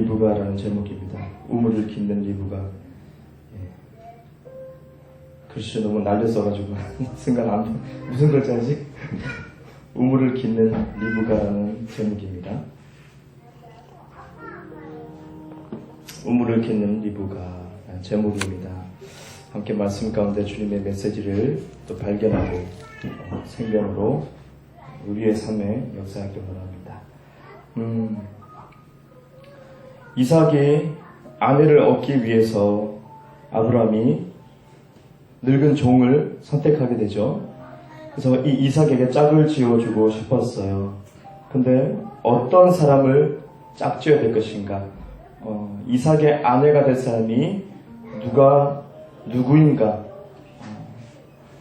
리브가라는 제목입니다. 우물을 깃는 리브가. 글씨 너무 날렸어가지고 생각 안 나. 무슨 글자지? 우물을 깃는 리브가라는 제목입니다. 우물을 깃는 리브가라는 제목입니다. 함께 말씀 가운데 주님의 메시지를 또 발견하고 생명으로 우리의 삶에 역사하기 원합니다. 이삭이 아내를 얻기 위해서 아브라함이 늙은 종을 선택하게 되죠. 그래서 이 이삭에게 짝을 지어주고 싶었어요. 근데 어떤 사람을 짝지어야 될 것인가? 이삭의 아내가 될 사람이 누구인가?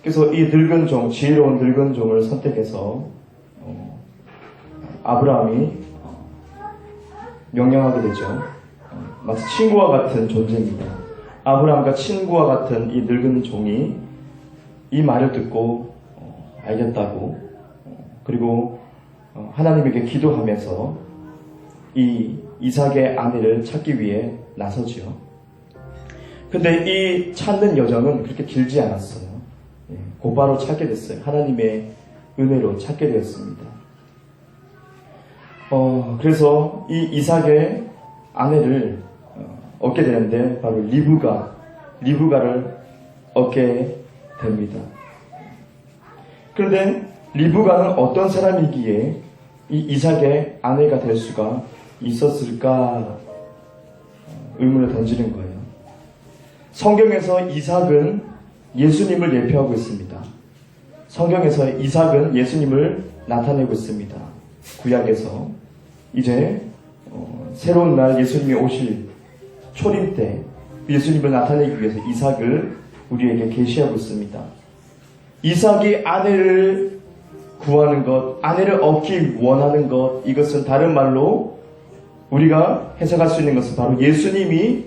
그래서 이 늙은 종, 지혜로운 늙은 종을 선택해서 아브라함이 명령하게 되죠. 마치 친구와 같은 존재입니다. 아브라함과 친구와 같은 이 늙은 종이 이 말을 듣고 알겠다고, 그리고 하나님에게 기도하면서 이 이삭의 아내를 찾기 위해 나서지요. 근데 이 찾는 여정은 그렇게 길지 않았어요. 곧바로 찾게 됐어요. 하나님의 은혜로 찾게 되었습니다. 그래서 이 이삭의 아내를 얻게 되는데 바로 리브가를 얻게 됩니다. 그런데 리브가는 어떤 사람이기에 이 이삭의 아내가 될 수가 있었을까 의문을 던지는 거예요. 성경에서 이삭은 예수님을 예표하고 있습니다. 성경에서 이삭은 예수님을 나타내고 있습니다. 구약에서 이제 새로운 날 예수님이 오실 초림 때 예수님을 나타내기 위해서 이삭을 우리에게 계시하고 있습니다. 이삭이 아내를 구하는 것, 아내를 얻기 원하는 것, 이것은 다른 말로 우리가 해석할 수 있는 것은 바로 예수님이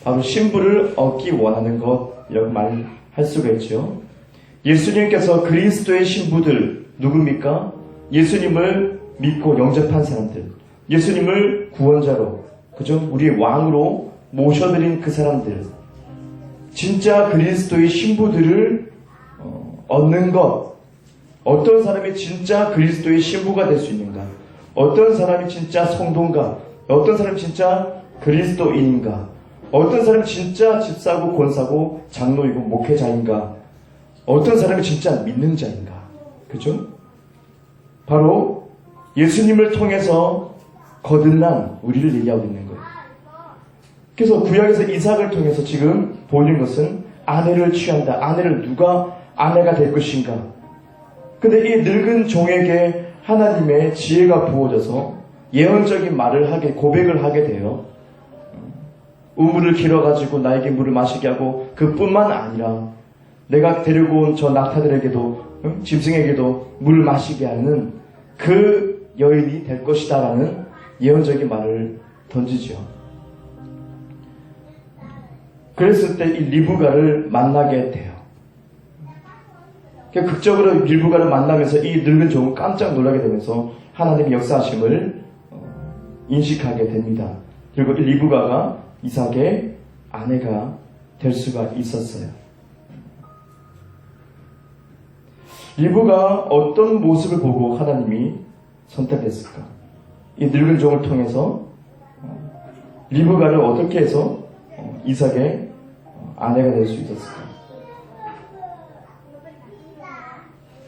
바로 신부를 얻기 원하는 것이라고 말할 수가 있죠. 예수님께서 그리스도의 신부들 누굽니까? 예수님을 믿고 영접한 사람들, 예수님을 구원자로, 그죠? 우리의 왕으로 모셔드린 그 사람들, 진짜 그리스도의 신부들을 얻는 것. 어떤 사람이 진짜 그리스도의 신부가 될 수 있는가? 어떤 사람이 진짜 성도인가? 어떤 사람이 진짜 그리스도인인가? 어떤 사람이 진짜 집사고 권사고 장로이고 목회자인가? 어떤 사람이 진짜 믿는 자인가? 그죠? 바로 예수님을 통해서 거듭난 우리를 얘기하고 있는 거예요. 그래서 구약에서 이삭을 통해서 지금 보이는 것은 아내를 취한다. 아내를 누가 아내가 될 것인가? 근데 이 늙은 종에게 하나님의 지혜가 부어져서 예언적인 고백을 하게 돼요. 우물을 길어가지고 나에게 물을 마시게 하고 그뿐만 아니라 내가 데리고 온 저 낙타들에게도 짐승에게도 물을 마시게 하는 그 여인이 될 것이다 라는 예언적인 말을 던지죠. 그랬을 때 이 리브가를 만나게 돼요. 극적으로 리브가를 만나면서 이 늙은 종은 깜짝 놀라게 되면서 하나님의 역사하심을 인식하게 됩니다. 그리고 이 리브가가 이삭의 아내가 될 수가 있었어요. 리브가 어떤 모습을 보고 하나님이 선택했을까? 이 늙은 종을 통해서 리브가를 어떻게 해서 이삭의 아내가 될 수 있었을까?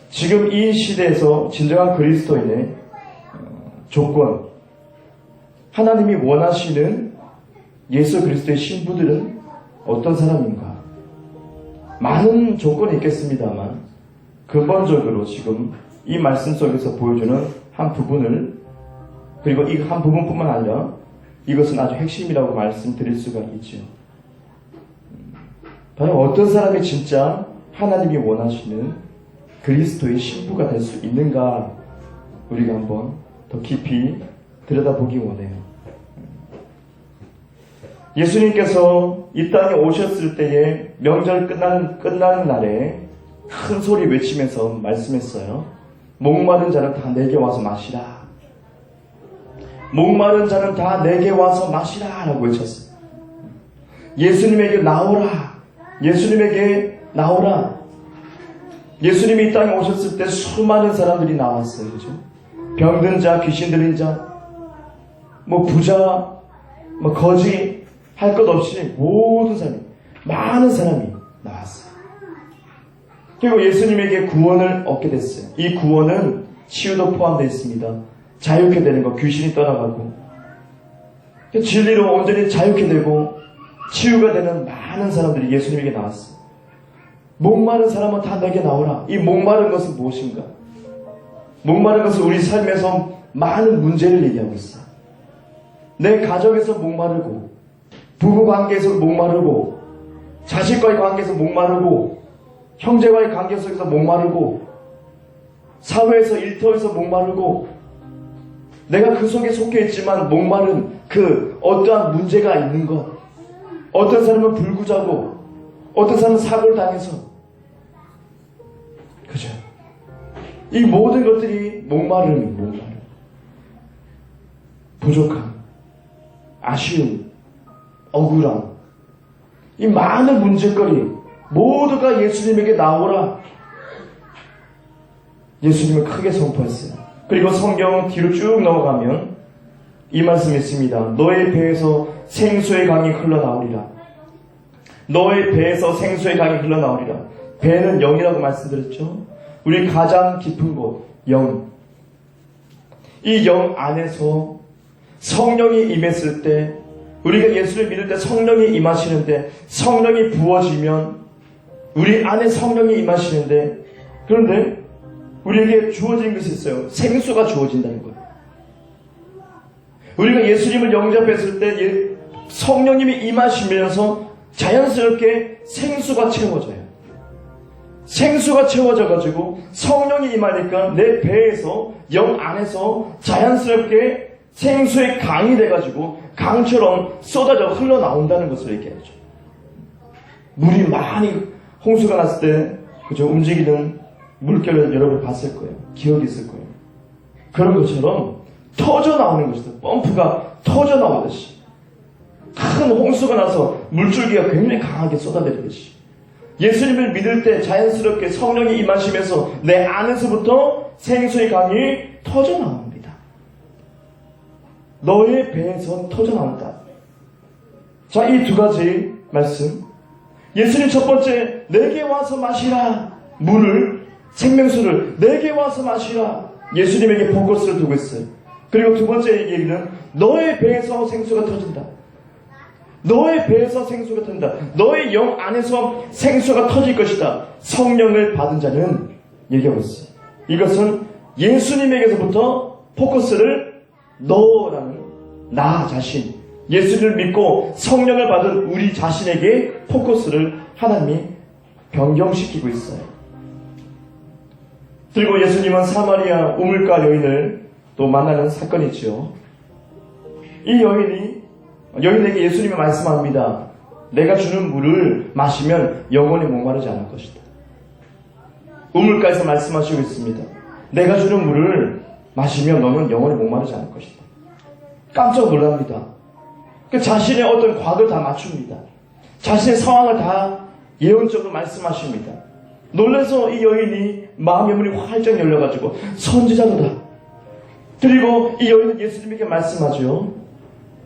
지금 이 시대에서 진정한 그리스도인의 조건, 하나님이 원하시는 예수 그리스도의 신부들은 어떤 사람인가? 많은 조건이 있겠습니다만 근본적으로 지금 이 말씀 속에서 보여주는 한 부분을, 그리고 이 한 부분뿐만 아니라 이것은 아주 핵심이라고 말씀드릴 수가 있죠. 바로 어떤 사람이 진짜 하나님이 원하시는 그리스도의 신부가 될 수 있는가, 우리가 한번 더 깊이 들여다보기 원해요. 예수님께서 이 땅에 오셨을 때에 명절 끝나는 날에 큰 소리 외치면서 말씀했어요. 목마른 자는 다 내게 와서 마시라. 목마른 자는 다 내게 와서 마시라 라고 외쳤어요. 예수님에게 나오라. 예수님에게 나오라. 예수님이 이 땅에 오셨을 때 수많은 사람들이 나왔어요. 그죠? 병든 자, 귀신 들린 자, 부자, 거지, 할 것 없이 모든 사람이, 많은 사람이 나왔어요. 그리고 예수님에게 구원을 얻게 됐어요. 이 구원은 치유도 포함되어 있습니다. 자유케 되는 것, 귀신이 떠나가고, 진리로 온전히 자유케 되고, 치유가 되는 많은 사람들이 예수님에게 나왔어요. 목마른 사람은 다 내게 나오라. 이 목마른 것은 무엇인가? 목마른 것은 우리 삶에서 많은 문제를 얘기하고 있어요. 내 가정에서 목마르고, 부부 관계에서 목마르고, 자식과의 관계에서 목마르고, 형제와의 관계 속에서 목마르고, 사회에서 일터에서 목마르고, 내가 그 속에 속해 있지만 목마른 그 어떠한 문제가 있는 것, 어떤 사람은 불구자고, 어떤 사람은 사고를 당해서, 그죠? 이 모든 것들이 목마름, 부족함, 아쉬움, 억울함, 이 많은 문제거리 모두가 예수님에게 나오라. 예수님을 크게 선포했어요. 그리고 성경 뒤로 쭉 넘어가면 이 말씀이 있습니다. 너의 배에서 생수의 강이 흘러나오리라. 너의 배에서 생수의 강이 흘러나오리라. 배는 영이라고 말씀드렸죠. 우리 가장 깊은 곳, 영. 이 영 안에서 성령이 임했을 때, 우리가 예수를 믿을 때 성령이 임하시는데, 성령이 부어지면 우리 안에 성령이 임하시는데, 그런데 우리에게 주어진 것이 있어요. 생수가 주어진다는 거예요. 우리가 예수님을 영접했을 때 성령님이 임하시면서 자연스럽게 생수가 채워져요. 생수가 채워져가지고 성령이 임하니까 내 배에서, 영 안에서 자연스럽게 생수의 강이 돼가지고 강처럼 쏟아져 흘러나온다는 것을 얘기하죠. 물이 많이 홍수가 났을 때, 그죠? 움직이는 물결을 여러분 봤을 거예요. 기억이 있을 거예요. 그런 것처럼 터져 나오는 것이다. 펌프가 터져 나오듯이. 큰 홍수가 나서 물줄기가 굉장히 강하게 쏟아내리듯이. 예수님을 믿을 때 자연스럽게 성령이 임하시면서 내 안에서부터 생수의 강이 터져 나옵니다. 너의 배에서 터져 나온다. 자, 이 두 가지 말씀. 예수님 첫 번째, 내게 와서 마시라. 물을, 생명수를 내게 와서 마시라. 예수님에게 포커스를 두고 있어요. 그리고 두 번째 얘기는 너의 배에서 생수가 터진다. 너의 배에서 생수가 터진다. 너의 영 안에서 생수가 터질 것이다. 성령을 받은 자는 얘기하고 있어요. 이것은 예수님에게서부터 포커스를 너라는 나 자신, 예수를 믿고 성령을 받은 우리 자신에게 포커스를 하나님이 변경시키고 있어요. 그리고 예수님은 사마리아 우물가 여인을 또 만나는 사건이 있죠. 이 여인에게 예수님이 말씀합니다. 내가 주는 물을 마시면 영원히 목마르지 않을 것이다. 우물가에서 말씀하시고 있습니다. 내가 주는 물을 마시면 너는 영원히 목마르지 않을 것이다. 깜짝 놀랍니다. 자신의 어떤 과거를 다 맞춥니다. 자신의 상황을 다 예언적으로 말씀하십니다. 놀라서 이 여인이 마음의 문이 활짝 열려가지고 선지자로다. 그리고 이 여인은 예수님에게 말씀하죠.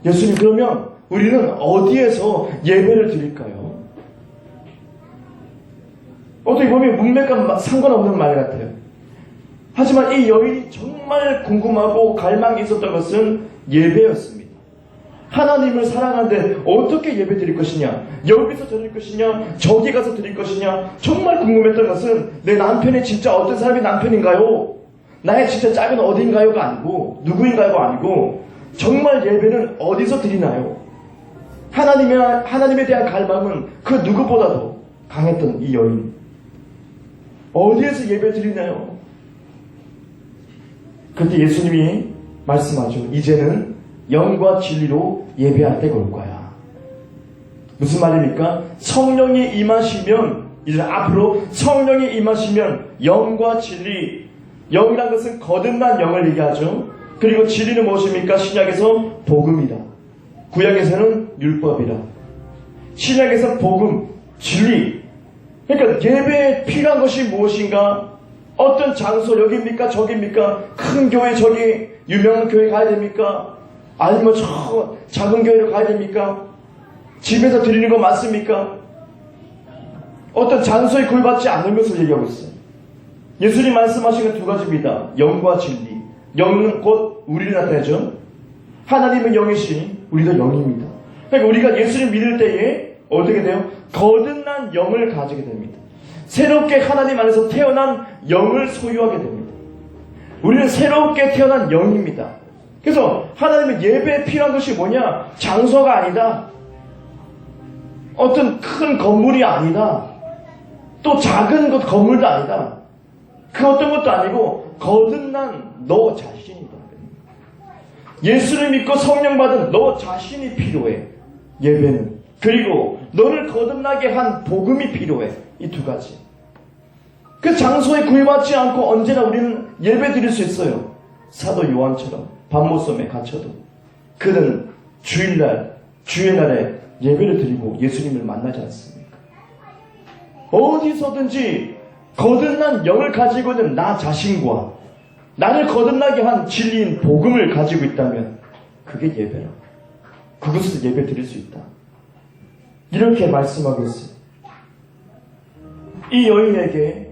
예수님, 그러면 우리는 어디에서 예배를 드릴까요? 어떻게 보면 문맥과 상관없는 말 같아요. 하지만 이 여인이 정말 궁금하고 갈망이 있었던 것은 예배였습니다. 하나님을 사랑하는데 어떻게 예배 드릴 것이냐, 여기서 드릴 것이냐, 저기 가서 드릴 것이냐, 정말 궁금했던 것은 내 남편이 진짜 어떤 사람이 남편인가요? 나의 진짜 짝은 어딘가요가 아니고, 누구인가요가 아니고, 정말 예배는 어디서 드리나요? 하나님에 대한 갈망은 그 누구보다도 강했던 이 여인. 어디에서 예배 드리나요? 그때 예수님이 말씀하죠. 이제는 영과 진리로 예배할 때가 올 거야. 무슨 말입니까? 성령이 임하시면, 이제 앞으로 성령이 임하시면 영과 진리, 영이라는 것은 거듭난 영을 얘기하죠. 그리고 진리는 무엇입니까? 신약에서 복음이라, 구약에서는 율법이라. 신약에서 복음, 진리. 그러니까 예배에 필요한 것이 무엇인가? 어떤 장소, 여기입니까? 저기입니까? 큰 교회, 저기 유명한 교회 가야 됩니까? 아니면 저 작은 교회로 가야 됩니까? 집에서 드리는 거 맞습니까? 어떤 장소에 구애받지 않는 것을 얘기하고 있어요. 예수님 말씀하신 건 두 가지입니다. 영과 진리. 영은 곧 우리를 나타내죠. 하나님은 영이시니 우리도 영입니다. 그러니까 우리가 예수님 믿을 때에 어떻게 돼요? 거듭난 영을 가지게 됩니다. 새롭게 하나님 안에서 태어난 영을 소유하게 됩니다. 우리는 새롭게 태어난 영입니다. 그래서 하나님은 예배에 필요한 것이 뭐냐? 장소가 아니다. 어떤 큰 건물이 아니다. 또 작은 것 건물도 아니다. 그 어떤 것도 아니고 거듭난 너 자신이다. 예수를 믿고 성령 받은 너 자신이 필요해. 예배는. 그리고 너를 거듭나게 한 복음이 필요해. 이 두 가지. 그 장소에 구애받지 않고 언제나 우리는 예배 드릴 수 있어요. 사도 요한처럼 밤모섬에 갇혀도 그는 주일날, 주의 날에 예배를 드리고 예수님을 만나지 않습니까? 어디서든지 거듭난 영을 가지고 있는 나 자신과 나를 거듭나게 한 진리인 복음을 가지고 있다면 그게 예배라. 그것을 예배 드릴 수 있다. 이렇게 말씀하고 있어요. 이 여인에게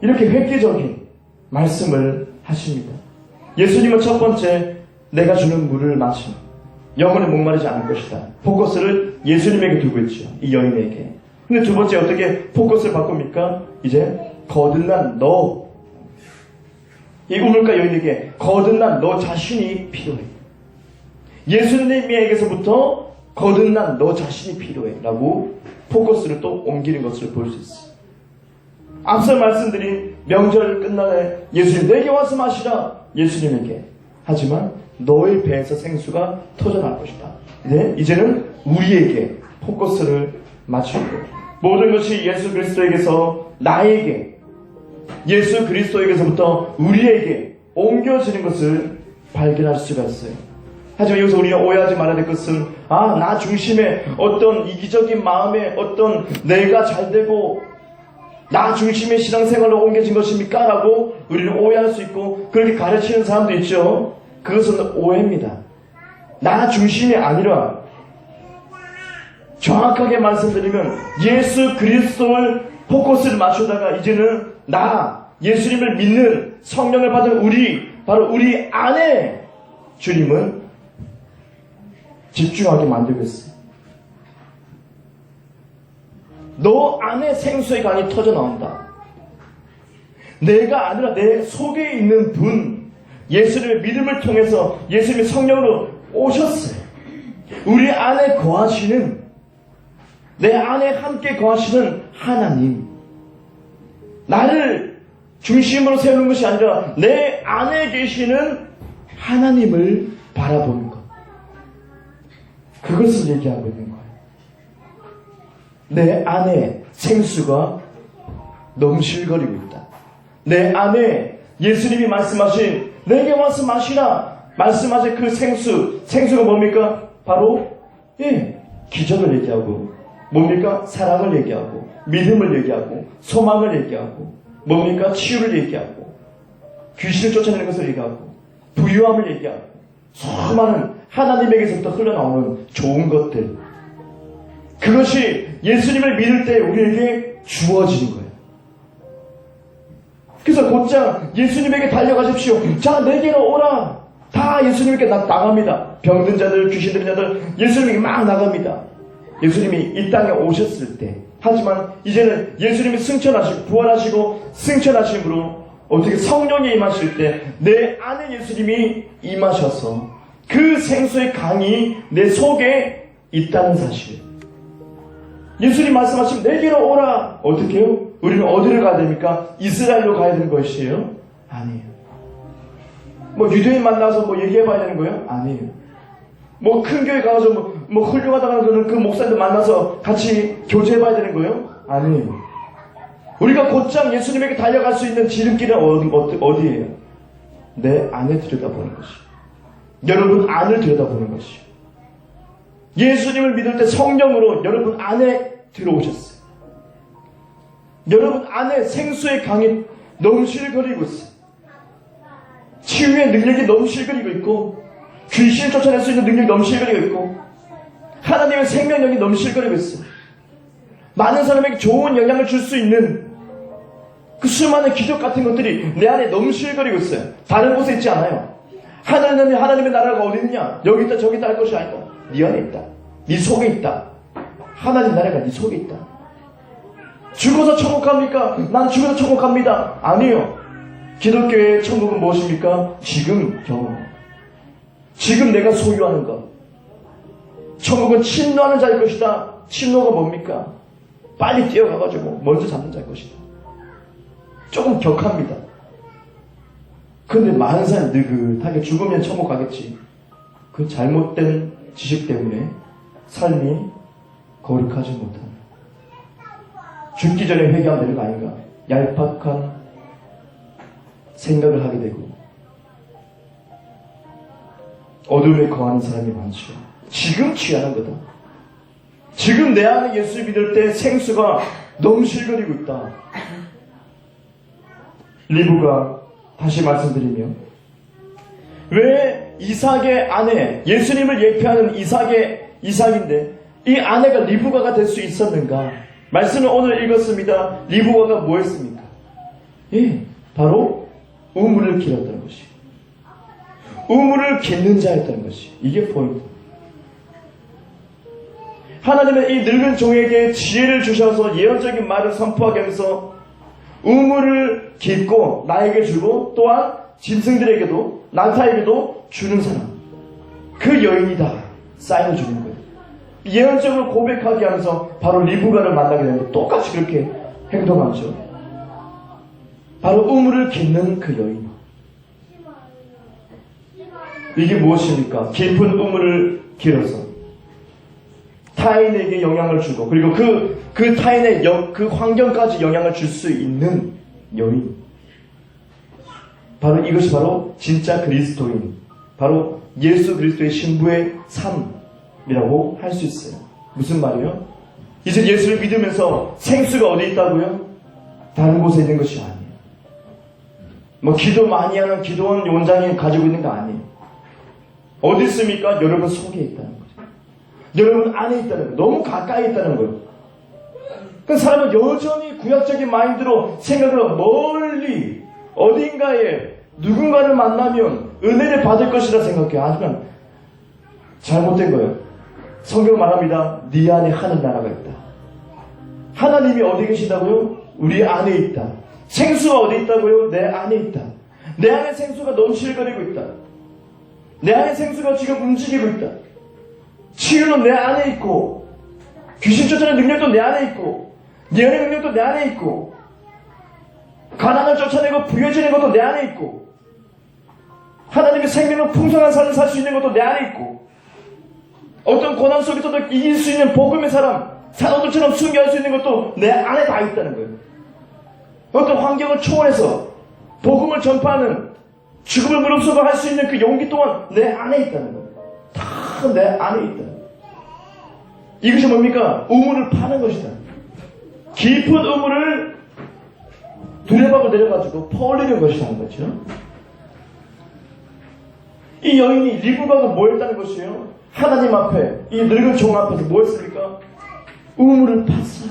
이렇게 획기적인 말씀을 하십니다. 예수님은 첫 번째, 내가 주는 물을 마시면 영원히 목마르지 않을 것이다. 포커스를 예수님에게 두고 있죠. 이 여인에게. 근데 두 번째 어떻게 포커스를 바꿉니까? 이제 거듭난 너, 이 우물가 여인에게 거듭난 너 자신이 필요해. 예수님에게서부터 거듭난 너 자신이 필요해 라고 포커스를 또 옮기는 것을 볼 수 있어요. 앞서 말씀드린 명절 끝날에 예수님 내게 와서 마시라. 예수님에게. 하지만 너의 배에서 생수가 터져날 것이다. 네? 이제는 우리에게 포커스를 맞추고 모든 것이 예수 그리스도에게서 나에게, 예수 그리스도에게서부터 우리에게 옮겨지는 것을 발견할 수가 있어요. 하지만 여기서 우리가 오해하지 말아야 될 것은 나 중심의 어떤 이기적인 마음에 어떤 내가 잘되고 나 중심의 신앙생활로 옮겨진 것입니까? 라고 우리는 오해할 수 있고 그렇게 가르치는 사람도 있죠. 그것은 오해입니다. 나 중심이 아니라 정확하게 말씀드리면 예수 그리스도를 포커스를 맞추다가 이제는 나 예수님을 믿는 성령을 받은 우리, 바로 우리 안에 주님은 집중하게 만들고 있어요. 너 안에 생수의 강이 터져 나온다. 내가 아니라 내 속에 있는 분, 예수님의 믿음을 통해서 예수님의 성령으로 오셨어요. 우리 안에 거하시는, 내 안에 함께 거하시는 하나님, 나를 중심으로 세우는 것이 아니라 내 안에 계시는 하나님을 바라보는 것, 그것을 얘기하고 있는 거예요. 내 안에 생수가 넘실거리고 있다. 내 안에 예수님이 말씀하신 내게 와서 마시라 말씀하신 그 생수가 뭡니까? 바로 기적을 얘기하고, 뭡니까? 사랑을 얘기하고, 믿음을 얘기하고, 소망을 얘기하고, 뭡니까? 치유를 얘기하고, 귀신을 쫓아내는 것을 얘기하고, 부유함을 얘기하고, 수많은 하나님에게서부터 흘러나오는 좋은 것들, 그것이 예수님을 믿을 때 우리에게 주어지는 거예요. 그래서 곧장 예수님에게 달려가십시오. 자, 내게로 오라. 다 예수님께 나갑니다. 병든 자들, 귀신 들린 자들 예수님에게 막 나갑니다. 예수님이 이 땅에 오셨을 때. 하지만 이제는 예수님이 승천하시고 부활하시고 승천하심으로 어떻게 성령이 임하실 때 내 안에 예수님이 임하셔서 그 생수의 강이 내 속에 있다는 사실. 예수님 말씀하시면 내게로 오라. 어떻게 해요? 우리는 어디를 가야 됩니까? 이스라엘로 가야 되는 것이에요? 아니에요. 뭐 유대인 만나서 뭐 얘기해봐야 되는 거예요? 아니에요. 뭐 큰 교회 가서 뭐 훌륭하다고 하는 그 목사님들 만나서 같이 교제해봐야 되는 거예요? 아니에요. 우리가 곧장 예수님에게 달려갈 수 있는 지름길은 어디예요? 내 안에 들여다보는 것이. 여러분 안을 들여다보는 것이요. 예수님을 믿을 때 성령으로 여러분 안에 들어오셨어요. 여러분 안에 생수의 강이 넘실거리고 있어요. 치유의 능력이 넘실거리고 있고, 귀신을 쫓아낼 수 있는 능력이 넘실거리고 있고, 하나님의 생명력이 넘실거리고 있어요. 많은 사람에게 좋은 영향을 줄 수 있는 그 수많은 기적 같은 것들이 내 안에 넘실거리고 있어요. 다른 곳에 있지 않아요. 하나님의 나라가 어디 있냐? 여기 있다 저기 있다 할 것이 아니고 네 안에 있다. 네 속에 있다. 하나님 나라가 네 속에 있다. 죽어서 천국 갑니까? 난 죽어서 천국 갑니다. 아니요. 기독교의 천국은 무엇입니까? 지금 경험. 지금 내가 소유하는 것. 천국은 침노하는 자일 것이다. 침노가 뭡니까? 빨리 뛰어가가지고 먼저 잡는 자일 것이다. 조금 격합니다. 근데 많은 사람이 느긋하게 죽으면 천국 가겠지. 그 잘못된 지식 때문에 삶이 거룩하지 못합니다. 죽기 전에 회개하면 되는 거 아닌가? 얄팍한 생각을 하게 되고 어둠에 거하는 사람이 많죠. 지금 취하는 거다. 지금 내 안에 예수 믿을 때 생수가 넘실거리고 있다. 리브가 다시 말씀드리면 왜 이삭의 아내, 예수님을 예표하는 이삭인데 이 아내가 리브가가 될 수 있었는가? 말씀을 오늘 읽었습니다. 리브가가 뭐 했습니까? 예, 바로 우물을 길었다는 것이. 우물을 깃는 자였다는 것이. 이게 포인트. 하나님은 이 늙은 종에게 지혜를 주셔서 예언적인 말을 선포하게 하면서 우물을 깃고 나에게 주고 또한 짐승들에게도 나타에게도 주는 사람. 그 여인이다. 사인을 주는 거예요. 예언적으로 고백하게 하면서 바로 리브가를 만나게 되는데 똑같이 그렇게 행동하죠. 바로 우물을 깃는 그 여인. 이게 무엇입니까? 깊은 우물을 길어서 타인에게 영향을 주고 그리고 그 타인의 그 환경까지 영향을 줄 수 있는 여인. 바로 이것이 바로 진짜 그리스도인, 바로 예수 그리스도의 신부의 삶이라고 할 수 있어요. 무슨 말이에요? 이제 예수를 믿으면서 생수가 어디 있다고요? 다른 곳에 있는 것이 아니에요. 뭐 기도 많이 하는 기도원 원장이 가지고 있는 거 아니에요. 어디 있습니까? 여러분 속에 있다는 거죠. 여러분 안에 있다는 거예요. 너무 가까이 있다는 거예요. 그 사람은 여전히 구약적인 마인드로 생각을 멀리 어딘가에 누군가를 만나면 은혜를 받을 것이라 생각해요. 하지만 잘못된 거예요. 성경 말합니다. 네 안에 하늘 나라가 있다. 하나님이 어디 계시다고요? 우리 안에 있다. 생수가 어디 있다고요? 내 안에 있다. 내 안에 생수가 넘실거리고 있다. 내 안에 생수가 지금 움직이고 있다. 치유는 내 안에 있고, 귀신 쫓아내는 능력도 내 안에 있고, 예언의 능력도 내 안에 있고, 가난을 쫓아내고 부여지는 것도 내 안에 있고, 하나님의 생명은 풍성한 삶을 살 수 있는 것도 내 안에 있고, 어떤 고난 속에서도 이길 수 있는 복음의 사람, 산호들처럼 순교할 수 있는 것도 내 안에 다 있다는 거예요. 어떤 환경을 초월해서 복음을 전파하는 죽음을 무릅쓰고 할 수 있는 그 용기 또한 내 안에 있다는 거예요. 다 내 안에 있다. 이것이 뭡니까? 우물을 파는 것이다. 깊은 우물을 두레박을 내려가지고 퍼올리는 것이라는 거죠. 이 여인이 리브가가 뭐 했다는 것이에요? 하나님 앞에, 이 늙은 종 앞에서 뭐 했습니까? 우물을 팠어요.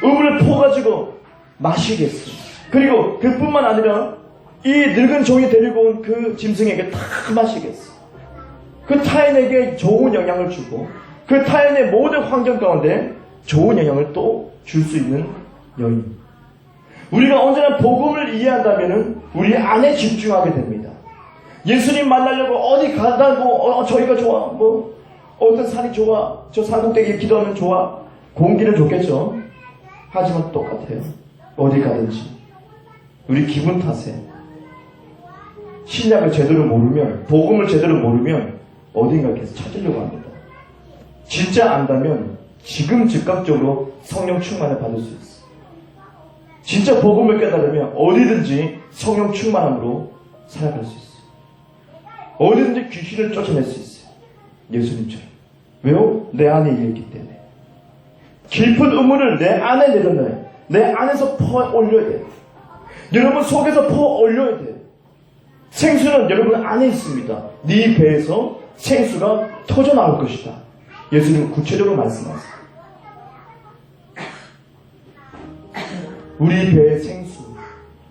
우물을 퍼가지고 마시게 했어요. 그리고 그뿐만 아니라 이 늙은 종이 데리고 온 그 짐승에게 다 마시게 했어요. 그 타인에게 좋은 영향을 주고 그 타인의 모든 환경 가운데 좋은 영향을 또 줄 수 있는 여인. 우리가 언제나 복음을 이해한다면 우리 안에 집중하게 됩니다. 예수님 만나려고 어디 가다고 저희가 좋아, 뭐 어떤 산이 좋아, 저 산꼭대기에 기도하면 좋아, 공기는 좋겠죠. 하지만 똑같아요. 어디 가든지 우리 기분 탓에 신약을 제대로 모르면, 복음을 제대로 모르면 어딘가 계속 찾으려고 합니다. 진짜 안다면 지금 즉각적으로 성령 충만을 받을 수 있어요. 진짜 복음을 깨달으면 어디든지 성령 충만함으로 살아갈 수 있어요. 어디든지 귀신을 쫓아낼 수 있어요. 예수님처럼. 왜요? 내 안에 있기 때문에. 깊은 의문을 내 안에 내려놔요. 내 안에서 퍼 올려야 돼요. 여러분 속에서 퍼 올려야 돼요. 생수는 여러분 안에 있습니다. 네 배에서 생수가 터져 나올 것이다. 예수님은 구체적으로 말씀하세요. 우리 배의 생수,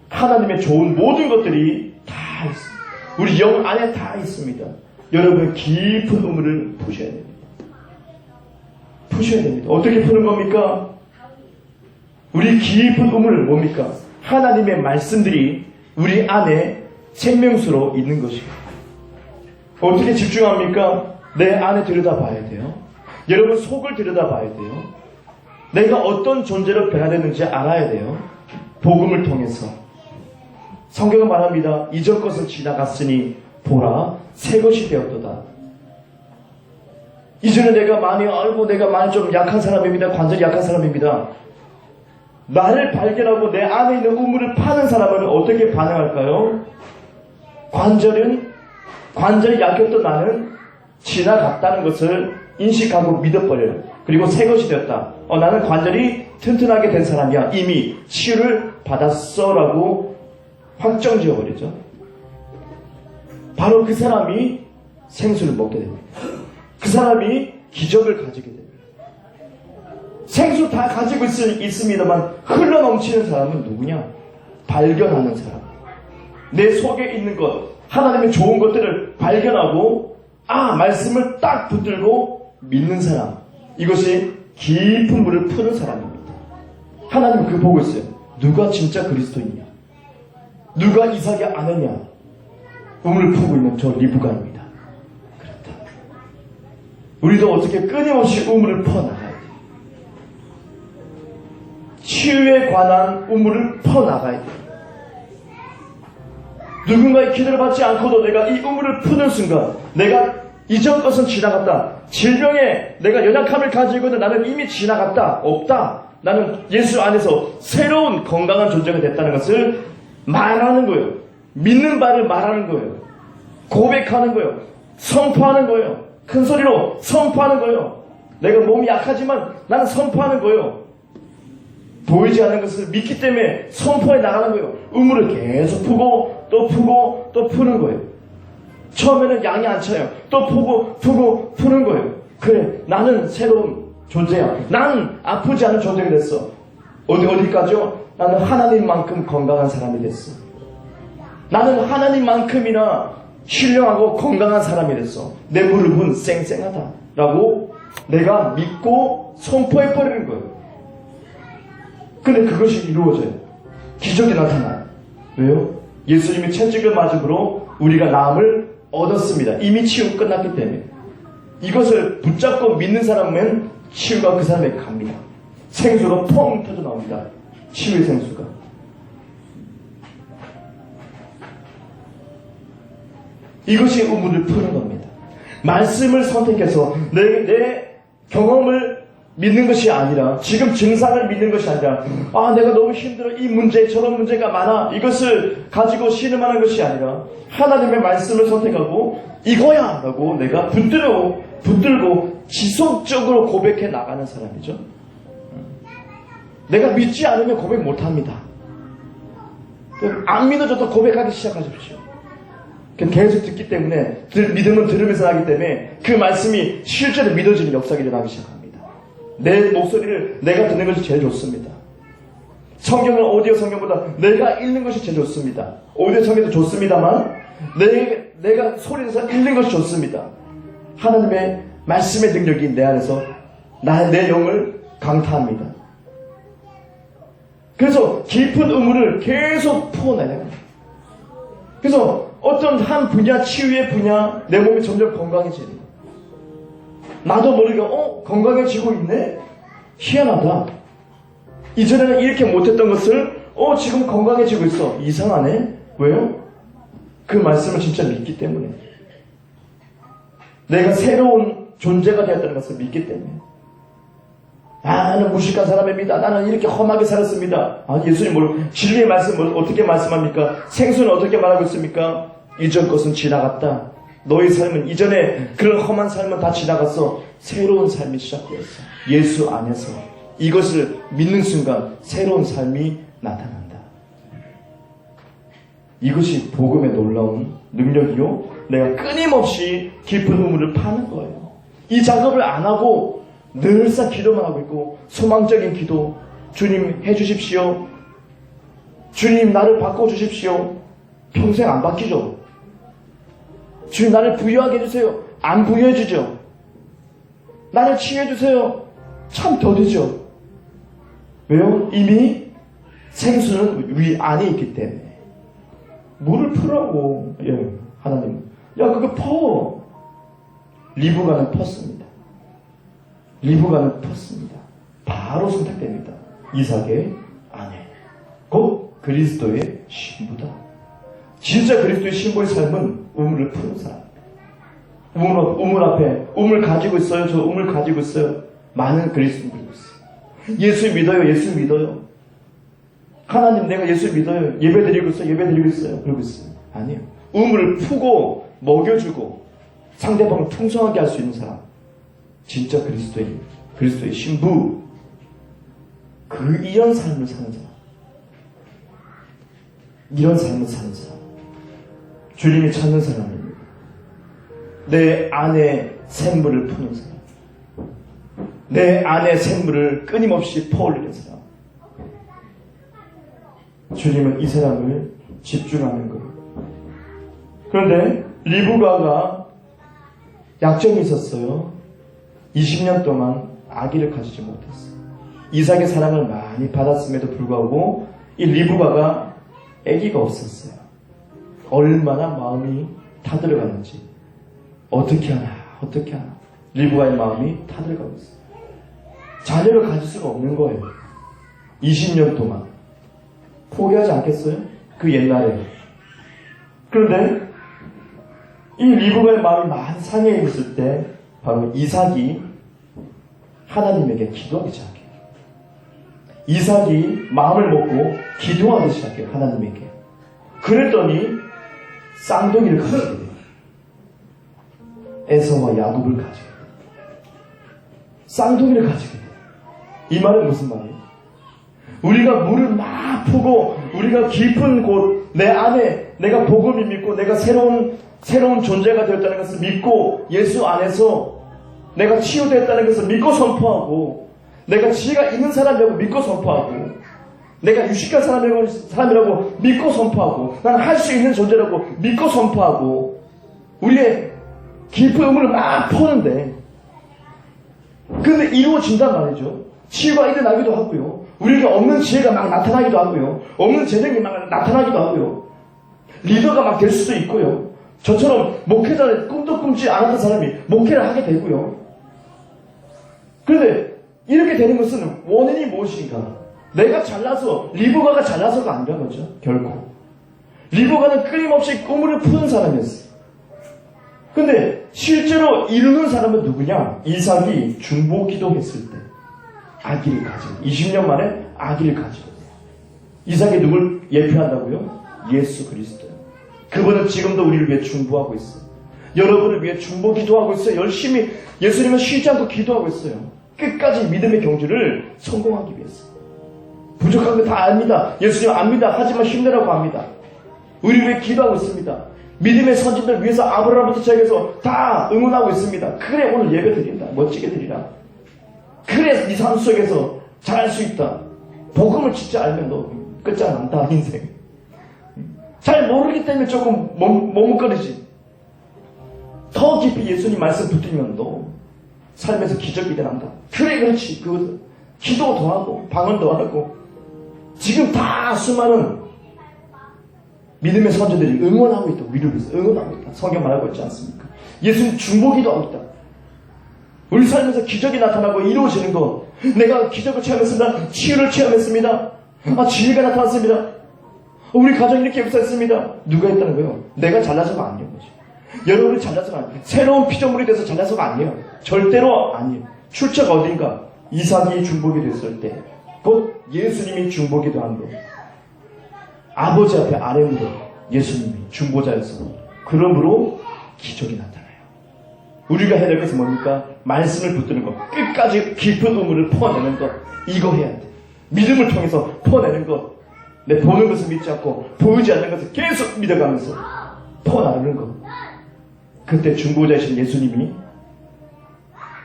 하나님의 좋은 모든 것들이 다 있습니다. 우리 영 안에 다 있습니다. 여러분 깊은 의문을 푸셔야 됩니다. 푸셔야 됩니다. 어떻게 푸는 겁니까? 우리 깊은 의문을 뭡니까? 하나님의 말씀들이 우리 안에 생명수로 있는 것입니다. 어떻게 집중합니까? 내 안에 들여다봐야 돼요. 여러분 속을 들여다봐야 돼요. 내가 어떤 존재로 변화되는지 알아야 돼요. 복음을 통해서. 성경은 말합니다. 이전 것은 지나갔으니 보라 새 것이 되었도다. 이전에 내가 많이 알고 내가 많이 좀 약한 사람입니다. 관절이 약한 사람입니다. 나를 발견하고 내 안에 있는 우물을 파는 사람은 어떻게 반응할까요? 관절이 약했던 나는 지나갔다는 것을 인식하고 믿어버려요. 그리고 새 것이 되었다. 나는 관절이 튼튼하게 된 사람이야. 이미 치유를 받았어 라고 확정 지어버리죠. 바로 그 사람이 생수를 먹게 됩니다. 그 사람이 기적을 가지게 됩니다. 생수 다 가지고 있습니다만 흘러넘치는 사람은 누구냐? 발견하는 사람. 내 속에 있는 것, 하나님의 좋은 것들을 발견하고 말씀을 딱 붙들고 믿는 사람. 이것이 깊은 물을 푸는 사람입니다. 하나님은 그거 보고 있어요. 누가 진짜 그리스도이냐? 누가 이삭이 아느냐? 우물을 푸고 있는 저 리브가입니다. 그렇다. 우리도 어떻게 끊임없이 우물을 퍼나가야 돼요. 치유에 관한 우물을 퍼나가야 돼요. 누군가의 기도를 받지 않고도 내가 이 우물을 푸는 순간 내가 이전 것은 지나갔다. 질병에 내가 연약함을 가지고 있는 나는 이미 지나갔다. 없다. 나는 예수 안에서 새로운 건강한 존재가 됐다는 것을 말하는 거예요. 믿는 바를 말하는 거예요. 고백하는 거예요. 선포하는 거예요. 큰 소리로 선포하는 거예요. 내가 몸이 약하지만 나는 선포하는 거예요. 보이지 않는 것을 믿기 때문에 선포해 나가는 거예요. 우물을 계속 푸고 또 푸고 또 푸는 거예요. 처음에는 양이 안 차요. 또 푸고 푸는 거예요. 그래, 나는 새로운 존재야. 나는 아프지 않은 존재가 됐어. 어디까지요? 나는 하나님만큼 건강한 사람이 됐어. 나는 하나님만큼이나 신령하고 건강한 사람이 됐어. 내 무릎은 쌩쌩하다 라고 내가 믿고 선포해버리는 거예요. 근데 그것이 이루어져요. 기적이 나타나요. 왜요? 예수님이 채찍을 맞음으로 우리가 나음을 얻었습니다. 이미 치유가 끝났기 때문에. 이것을 붙잡고 믿는 사람은 치유가 그 사람에게 갑니다. 생수가 펑 터져 나옵니다. 치유의 생수가. 이것이 우물을 푸는 겁니다. 말씀을 선택해서 내 경험을 믿는 것이 아니라, 지금 증상을 믿는 것이 아니라, 내가 너무 힘들어, 이 문제 저런 문제가 많아, 이것을 가지고 신음하는 것이 아니라 하나님의 말씀을 선택하고 이거야 라고 내가 붙들고 지속적으로 고백해 나가는 사람이죠. 내가 믿지 않으면 고백 못합니다. 안 믿어져도 고백하기 시작하십시오. 계속 듣기 때문에, 믿음은 들으면서 하기 때문에 그 말씀이 실제로 믿어지는 역사가 일어나기 시작합니다. 내 목소리를 내가 듣는 것이 제일 좋습니다. 성경은 오디오 성경보다 내가 읽는 것이 제일 좋습니다. 오디오 성경도 좋습니다만 내가 소리내서 읽는 것이 좋습니다. 하나님의 말씀의 능력이 내 안에서 내 영을 강타합니다. 그래서 깊은 의문을 계속 풀어내요. 그래서 어떤 한 분야, 치유의 분야, 내 몸이 점점 건강해지는, 나도 모르게 건강해지고 있네? 희한하다. 이전에는 이렇게 못했던 것을 지금 건강해지고 있어. 이상하네? 왜요? 그 말씀을 진짜 믿기 때문에. 내가 새로운 존재가 되었다는 것을 믿기 때문에. 나는 무식한 사람입니다. 나는 이렇게 험하게 살았습니다. 예수님 진리의 말씀을 어떻게 말씀합니까? 생수는 어떻게 말하고 있습니까? 이전 것은 지나갔다. 너의 삶은 이전에 그런 험한 삶은 다 지나가서 새로운 삶이 시작되었어. 예수 안에서 이것을 믿는 순간 새로운 삶이 나타난다. 이것이 복음의 놀라운 능력이요, 내가 끊임없이 깊은 우물을 파는 거예요. 이 작업을 안 하고 늘상 기도만 하고 있고, 소망적인 기도, 주님 해주십시오, 주님 나를 바꿔주십시오, 평생 안 바뀌죠. 주님 나를 부유하게 해주세요, 안 부유해주죠. 나를 치유해주세요, 참 더디죠. 왜요? 이미 생수는 위 안에 있기 때문에. 물을 풀라고. 예, 하나님, 야 그거 퍼. 리브가는 펐습니다. 리브가는 폈습니다. 바로 선택됩니다. 이삭의 아내, 곧 그리스도의 신부다. 진짜 그리스도의 신부의 삶은 우물을 푸는 사람. 우물 앞에 우물 가지고 있어요. 저 우물 가지고 있어요. 많은 그리스도를 믿고 있어요. 예수 믿어요. 예수 믿어요. 하나님 내가 예수 믿어요. 예배 드리고 있어요. 예배 드리고 있어요. 그러고 있어요. 아니에요. 우물을 푸고 먹여주고 상대방을 풍성하게 할 수 있는 사람, 진짜 그리스도의 신부, 이런 삶을 사는 사람, 이런 삶을 사는 사람, 주님이 찾는 사람입니다. 내 안에 샘물을 푸는 사람, 내 안에 샘물을 끊임없이 퍼올리는 사람. 주님은 이 사람을 집중하는 거예요. 그런데 리브가가 약점이 있었어요. 20년 동안 아기를 가지지 못했어요. 이삭의 사랑을 많이 받았음에도 불구하고 이 리브가가 아기가 없었어요. 얼마나 마음이 타들어갔는지. 어떻게 하나 리브가의 마음이 타들어가고 있어요. 자녀를 가질 수가 없는 거예요. 20년 동안 포기하지 않겠어요? 그 옛날에. 그런데 이 리브가의 마음이 많이 상해 있을 때 바로 이삭이 하나님에게 기도하기 시작해요. 이삭이 마음을 먹고 기도하기 시작해요. 하나님에게. 그랬더니 쌍둥이를 가지게 돼요. 에서와 야곱을 가지게 돼요. 쌍둥이를 가지게 돼요. 이 말은 무슨 말이에요? 우리가 물을 막 푸고 우리가 깊은 곳 내 안에 내가 복음을 믿고 내가 새로운 존재가 되었다는 것을 믿고 예수 안에서 내가 치유되었다는 것을 믿고 선포하고 내가 지혜가 있는 사람이라고 믿고 선포하고 내가 유식한 사람이라고 믿고 선포하고 나는 할 수 있는 존재라고 믿고 선포하고 우리의 깊은 의문을 막 퍼는데 근데 이루어진단 말이죠. 치유가 일어나기도 하고요. 우리에게 없는 지혜가 막 나타나기도 하고요. 없는 재능이 막 나타나기도 하고요. 리더가 막 될 수도 있고요. 저처럼 목회자를 꿈도 꿈지 않았던 사람이 목회를 하게 되고요. 그런데 이렇게 되는 것은 원인이 무엇인가? 내가 잘나서 리브가가 잘나서가 아니란 거죠. 결코. 리브가는 끊임없이 꿈을 푸는 사람이었어요. 근데 실제로 이루는 사람은 누구냐? 이삭이 중보기도 했을 때 아기를 가지고 20년 만에 아기를 가지고 이삭이 누굴 예표한다고요? 예수 그리스도요. 그분은 지금도 우리를 위해 중보하고 있어요. 여러분을 위해 중보 기도하고 있어요. 열심히 예수님은 쉬지 않고 기도하고 있어요. 끝까지 믿음의 경주를 성공하기 위해서. 부족한 거 다 압니다. 예수님 압니다. 하지만 힘내라고 합니다. 우리를 위해 기도하고 있습니다. 믿음의 선진들 위해서 아브라함부터 시작해서 다 응원하고 있습니다. 그래 오늘 예배 드린다. 멋지게 드리라. 그래 네 삶 속에서 잘할 수 있다. 복음을 진짜 알면 너 끝장난다 인생. 잘 모르기 때문에 조금 머뭇거리지. 더 깊이 예수님 말씀 붙으면 너 삶에서 기적이 일어난다. 그래 그렇지. 그거 기도 더 하고 방언 더 하고 지금 다 수많은 믿음의 선조들이 응원하고 있다. 우리를 위해서 응원하고 있다. 성경 말하고 있지 않습니까? 예수님 중보기도 하고 있다. 우리 삶에서 기적이 나타나고 이루어지는 것. 내가 기적을 체험했습니다. 치유를 체험했습니다. 지혜가 나타났습니다. 우리 가정이 이렇게 역사했습니다. 누가 했다는 거예요? 내가 잘나서가 아니에요. 여러분이 잘나서가 아니에요. 새로운 피조물이 돼서 잘나서가 아니에요. 절대로 아니에요. 출처가 어딘가? 이삭이 중보기 됐을 때 곧 예수님이 중보기도 한 것. 아버지 앞에 아뢰므로 예수님이 중보자였어. 그러므로 기적이 나타나요. 우리가 해야 될 것은 뭡니까? 말씀을 붙드는 것, 끝까지 깊은 의무를 퍼내는 것, 이거 해야 돼. 믿음을 통해서 퍼내는 것, 내 보는 것을 믿지 않고 보이지 않는 것을 계속 믿어가면서 퍼나르는 것. 그때 중보자이신 예수님이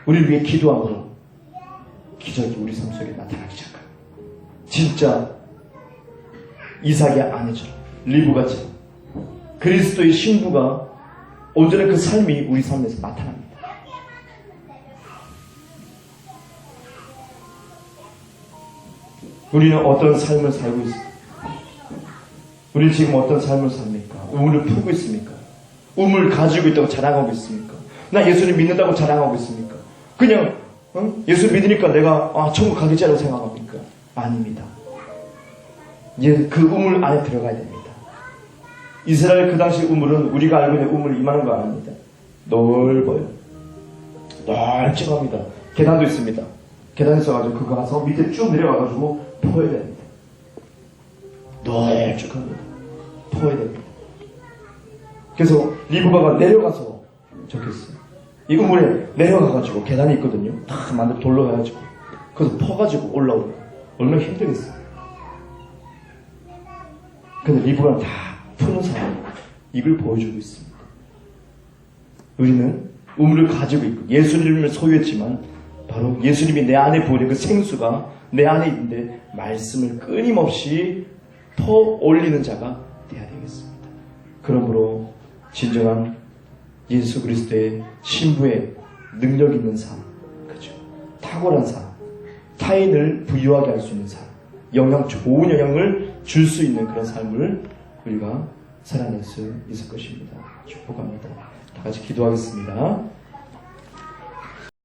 우리를 위해 기도함으로 기적이 우리 삶 속에 나타나기 시작합니다. 진짜 이삭의 아내처럼, 리브가처럼 그리스도의 신부가 온전한 그 삶이 우리 삶에서 나타납니다. 우리는 어떤 삶을 살고 있습니까? 우리는 지금 어떤 삶을 삽니까? 우물을 풀고 있습니까? 우물을 가지고 있다고 자랑하고 있습니까? 나 예수를 믿는다고 자랑하고 있습니까? 그냥 예수 믿으니까 내가 천국 가겠지라고 생각합니까? 아닙니다. 그 우물 안에 들어가야 됩니다. 이스라엘 그 당시 우물은 우리가 알고 있는 우물이 이만한 거 아닙니다. 넓어요. 널찍합니다. 계단도 있습니다. 계단 있어가지고 그거 가서 밑에 쭉 내려가가지고 퍼야 됩니다. 널찍합니다. 퍼야 됩니다. 그래서 리브가가 내려가서 적혔어요. 이 우물에 내려가가지고 계단이 있거든요. 다 만들 돌로 해가지고 그래서 퍼가지고 올라오는 거예요. 얼마나 힘들겠어요. 근데 리브가는 다 푸는 사람, 이걸 보여주고 있습니다. 우리는 우물을 가지고 있고 예수님을 소유했지만 바로 예수님이 내 안에 부어진 그 생수가 내 안에 있는데 말씀을 끊임없이 퍼 올리는 자가 되어야 되겠습니다. 그러므로 진정한 예수 그리스도의 신부의 능력 있는 삶, 그죠? 탁월한 삶, 타인을 부유하게 할 수 있는 삶, 좋은 영향을 줄 수 있는 그런 삶을 우리가 살아낼 수 있을 것입니다. 축복합니다. 다 같이 기도하겠습니다.